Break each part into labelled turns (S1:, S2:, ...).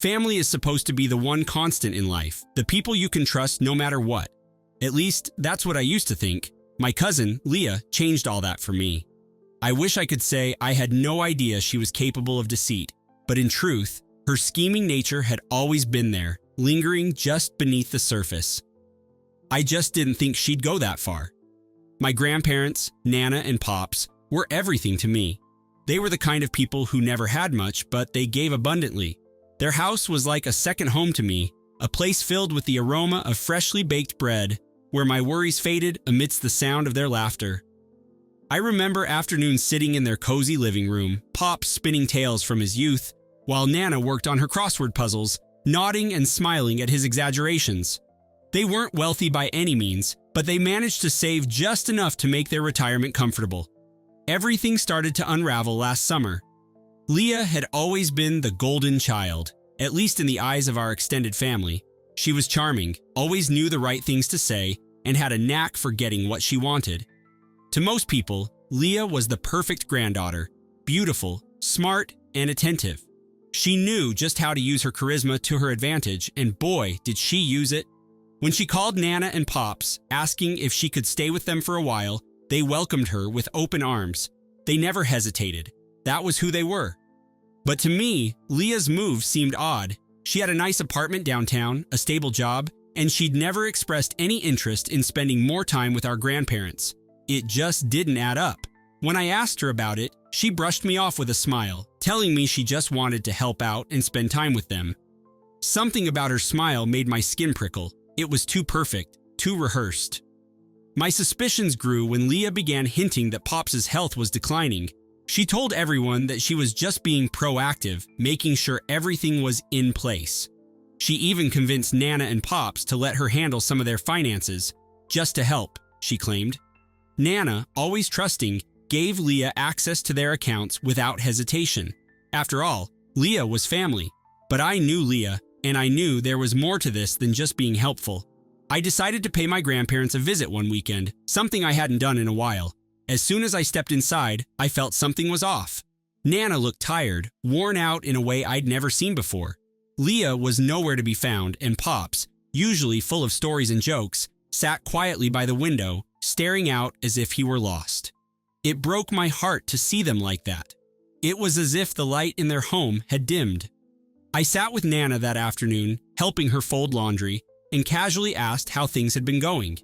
S1: Family is supposed to be the one constant in life, the people you can trust no matter what. At least, that's what I used to think. My cousin, Leah, changed all that for me. I wish I could say I had no idea she was capable of deceit, but in truth, her scheming nature had always been there, lingering just beneath the surface. I just didn't think she'd go that far. My grandparents, Nana and Pops, were everything to me. They were the kind of people who never had much, but they gave abundantly. Their house was like a second home to me, a place filled with the aroma of freshly baked bread, where my worries faded amidst the sound of their laughter. I remember afternoons sitting in their cozy living room, Pops spinning tales from his youth, while Nana worked on her crossword puzzles, nodding and smiling at his exaggerations. They weren't wealthy by any means, but they managed to save just enough to make their retirement comfortable. Everything started to unravel last summer. Leah had always been the golden child, at least in the eyes of our extended family. She was charming, always knew the right things to say, and had a knack for getting what she wanted. To most people, Leah was the perfect granddaughter, beautiful, smart, and attentive. She knew just how to use her charisma to her advantage, and boy, did she use it. When she called Nana and Pops, asking if she could stay with them for a while, they welcomed her with open arms. They never hesitated. That was who they were. But to me, Leah's move seemed odd. She had a nice apartment downtown, a stable job, and she'd never expressed any interest in spending more time with our grandparents. It just didn't add up. When I asked her about it, she brushed me off with a smile, telling me she just wanted to help out and spend time with them. Something about her smile made my skin prickle. It was too perfect, too rehearsed. My suspicions grew when Leah began hinting that Pops' health was declining. She told everyone that she was just being proactive, making sure everything was in place. She even convinced Nana and Pops to let her handle some of their finances, just to help, she claimed. Nana, always trusting, gave Leah access to their accounts without hesitation. After all, Leah was family. But I knew Leah, and I knew there was more to this than just being helpful. I decided to pay my grandparents a visit one weekend, something I hadn't done in a while. As soon as I stepped inside, I felt something was off. Nana looked tired, worn out in a way I'd never seen before. Leah was nowhere to be found, and Pops, usually full of stories and jokes, sat quietly by the window, staring out as if he were lost. It broke my heart to see them like that. It was as if the light in their home had dimmed. I sat with Nana that afternoon, helping her fold laundry, and casually asked how things had been going.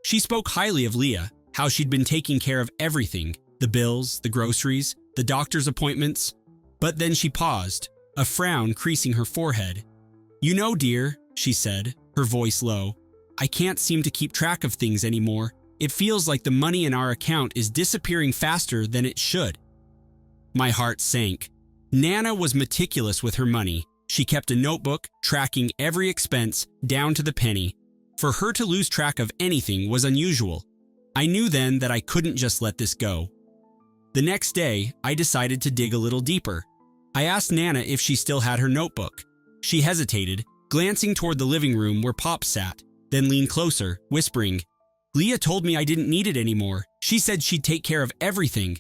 S1: She spoke highly of Leah, how she'd been taking care of everything, the bills, the groceries, the doctor's appointments. But then she paused, a frown creasing her forehead. "You know, dear," she said, her voice low, "I can't seem to keep track of things anymore. It feels like the money in our account is disappearing faster than it should." My heart sank. Nana was meticulous with her money. She kept a notebook, tracking every expense, down to the penny. For her to lose track of anything was unusual. I knew then that I couldn't just let this go. The next day, I decided to dig a little deeper. I asked Nana if she still had her notebook. She hesitated, glancing toward the living room where Pop sat, then leaned closer, whispering, "Leah told me I didn't need it anymore. She said she'd take care of everything."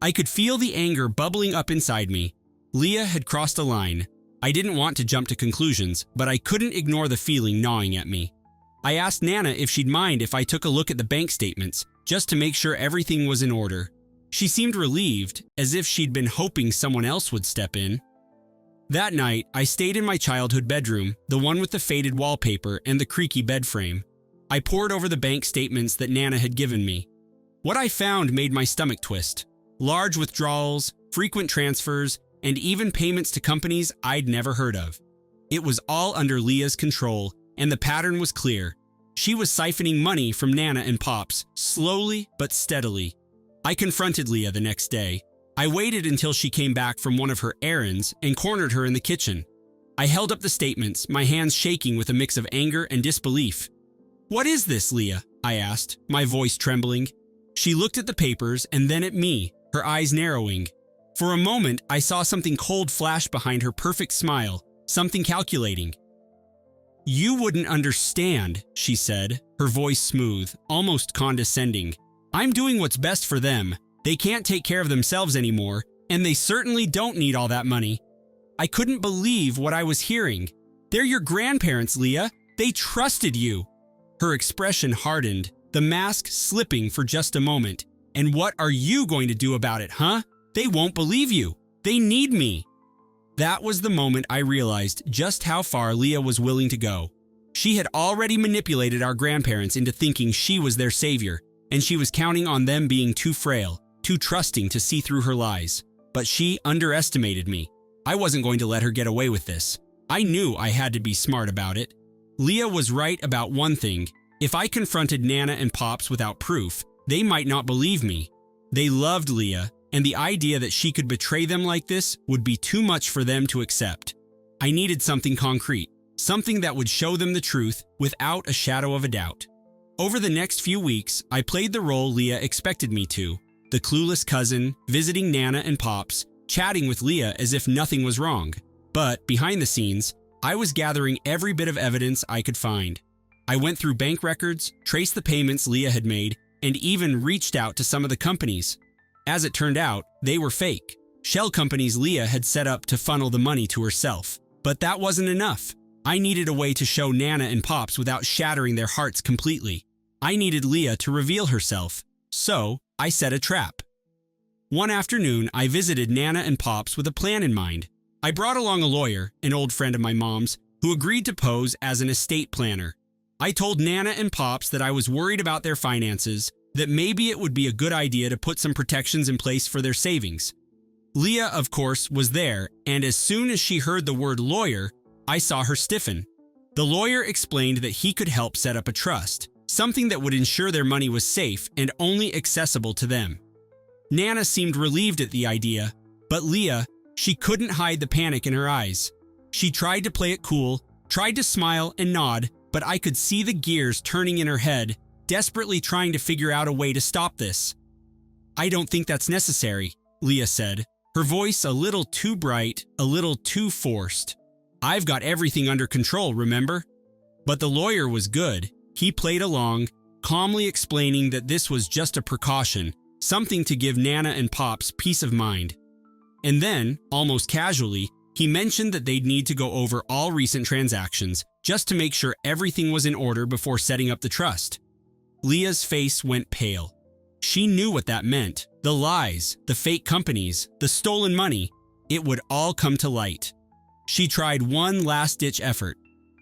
S1: I could feel the anger bubbling up inside me. Leah had crossed a line. I didn't want to jump to conclusions, but I couldn't ignore the feeling gnawing at me. I asked Nana if she'd mind if I took a look at the bank statements, just to make sure everything was in order. She seemed relieved, as if she'd been hoping someone else would step in. That night, I stayed in my childhood bedroom, the one with the faded wallpaper and the creaky bed frame. I pored over the bank statements that Nana had given me. What I found made my stomach twist. Large withdrawals, frequent transfers, and even payments to companies I'd never heard of. It was all under Leah's control, and the pattern was clear. She was siphoning money from Nana and Pops, slowly but steadily. I confronted Leah the next day. I waited until she came back from one of her errands and cornered her in the kitchen. I held up the statements, my hands shaking with a mix of anger and disbelief. "What is this, Leah?" I asked, my voice trembling. She looked at the papers and then at me, her eyes narrowing. For a moment, I saw something cold flash behind her perfect smile, something calculating. "You wouldn't understand," she said, her voice smooth, almost condescending. "I'm doing what's best for them. They can't take care of themselves anymore, and they certainly don't need all that money." I couldn't believe what I was hearing. They're your grandparents, Leah. They trusted you. Her expression hardened, the mask slipping for just a moment. And what are you going to do about it, huh? They won't believe you. They need me. That was the moment I realized just how far Leah was willing to go. She had already manipulated our grandparents into thinking she was their savior, and she was counting on them being too frail, too trusting to see through her lies. But she underestimated me. I wasn't going to let her get away with this. I knew I had to be smart about it. Leah was right about one thing. If I confronted Nana and Pops without proof, they might not believe me. They loved Leah, and the idea that she could betray them like this would be too much for them to accept. I needed something concrete, something that would show them the truth without a shadow of a doubt. Over the next few weeks, I played the role Leah expected me to, the clueless cousin, visiting Nana and Pops, chatting with Leah as if nothing was wrong. But behind the scenes, I was gathering every bit of evidence I could find. I went through bank records, traced the payments Leah had made, and even reached out to some of the companies. As it turned out, they were fake. Shell companies Leah had set up to funnel the money to herself. But that wasn't enough. I needed a way to show Nana and Pops without shattering their hearts completely. I needed Leah to reveal herself. So, I set a trap. One afternoon, I visited Nana and Pops with a plan in mind. I brought along a lawyer, an old friend of my mom's, who agreed to pose as an estate planner. I told Nana and Pops that I was worried about their finances, that maybe it would be a good idea to put some protections in place for their savings. Leah, of course, was there, and as soon as she heard the word lawyer, I saw her stiffen. The lawyer explained that he could help set up a trust, something that would ensure their money was safe and only accessible to them. Nana seemed relieved at the idea, but Leah, she couldn't hide the panic in her eyes. She tried to play it cool, tried to smile and nod, but I could see the gears turning in her head, desperately trying to figure out a way to stop this. "I don't think that's necessary," Leah said, her voice a little too bright, a little too forced. "I've got everything under control, remember?" But the lawyer was good. He played along, calmly explaining that this was just a precaution, something to give Nana and Pops peace of mind. And then, almost casually, he mentioned that they'd need to go over all recent transactions just to make sure everything was in order before setting up the trust. Leah's face went pale. She knew what that meant. The lies, the fake companies, the stolen money, it would all come to light. She tried one last-ditch effort.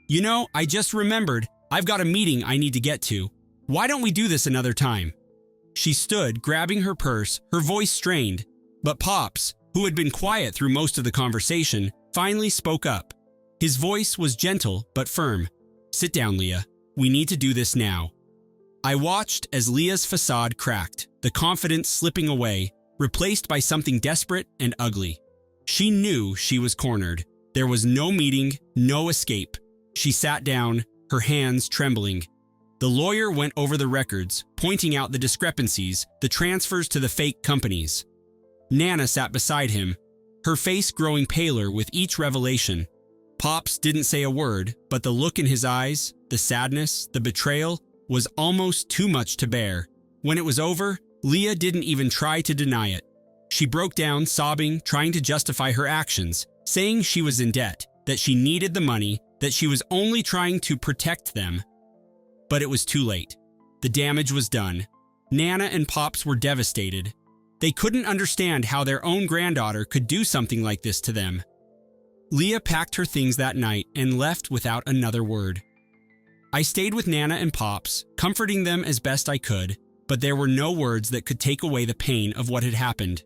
S1: "You know, I just remembered, I've got a meeting I need to get to. Why don't we do this another time?" She stood, grabbing her purse, her voice strained. But Pops, who had been quiet through most of the conversation, finally spoke up. His voice was gentle but firm. "Sit down, Leah. We need to do this now." I watched as Leah's facade cracked, the confidence slipping away, replaced by something desperate and ugly. She knew she was cornered. There was no meeting, no escape. She sat down, her hands trembling. The lawyer went over the records, pointing out the discrepancies, the transfers to the fake companies. Nana sat beside him, her face growing paler with each revelation. Pops didn't say a word, but the look in his eyes, the sadness, the betrayal, was almost too much to bear. When it was over, Leah didn't even try to deny it. She broke down, sobbing, trying to justify her actions, saying she was in debt, that she needed the money, that she was only trying to protect them. But it was too late. The damage was done. Nana and Pops were devastated. They couldn't understand how their own granddaughter could do something like this to them. Leah packed her things that night and left without another word. I stayed with Nana and Pops, comforting them as best I could, but there were no words that could take away the pain of what had happened.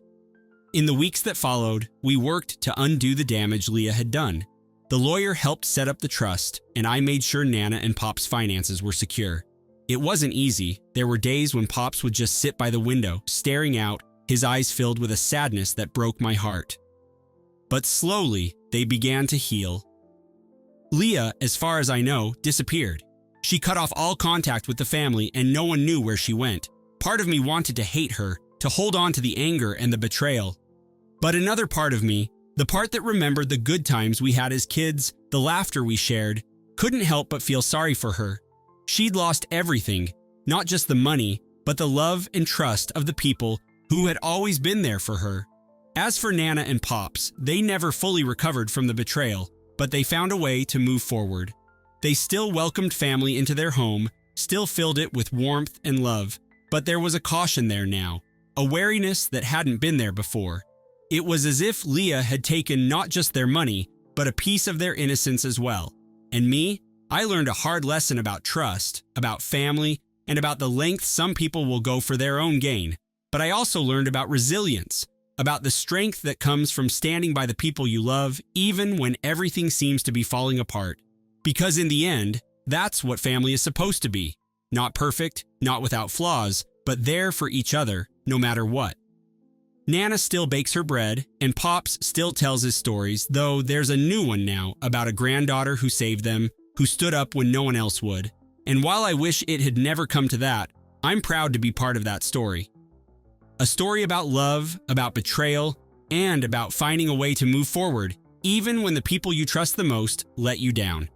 S1: In the weeks that followed, we worked to undo the damage Leah had done. The lawyer helped set up the trust, and I made sure Nana and Pop's finances were secure. It wasn't easy. There were days when Pops would just sit by the window, staring out, his eyes filled with a sadness that broke my heart. But slowly, they began to heal. Leah, as far as I know, disappeared. She cut off all contact with the family and no one knew where she went. Part of me wanted to hate her, to hold on to the anger and the betrayal. But another part of me, the part that remembered the good times we had as kids, the laughter we shared, couldn't help but feel sorry for her. She'd lost everything, not just the money, but the love and trust of the people who had always been there for her. As for Nana and Pops, they never fully recovered from the betrayal, but they found a way to move forward. They still welcomed family into their home, still filled it with warmth and love, but there was a caution there now, a wariness that hadn't been there before. It was as if Leah had taken not just their money, but a piece of their innocence as well. And me, I learned a hard lesson about trust, about family, and about the length some people will go for their own gain. But I also learned about resilience, about the strength that comes from standing by the people you love, even when everything seems to be falling apart. Because in the end, that's what family is supposed to be. Not perfect, not without flaws, but there for each other, no matter what. Nana still bakes her bread, and Pops still tells his stories, though there's a new one now about a granddaughter who saved them, who stood up when no one else would. And while I wish it had never come to that, I'm proud to be part of that story. A story about love, about betrayal, and about finding a way to move forward, even when the people you trust the most let you down.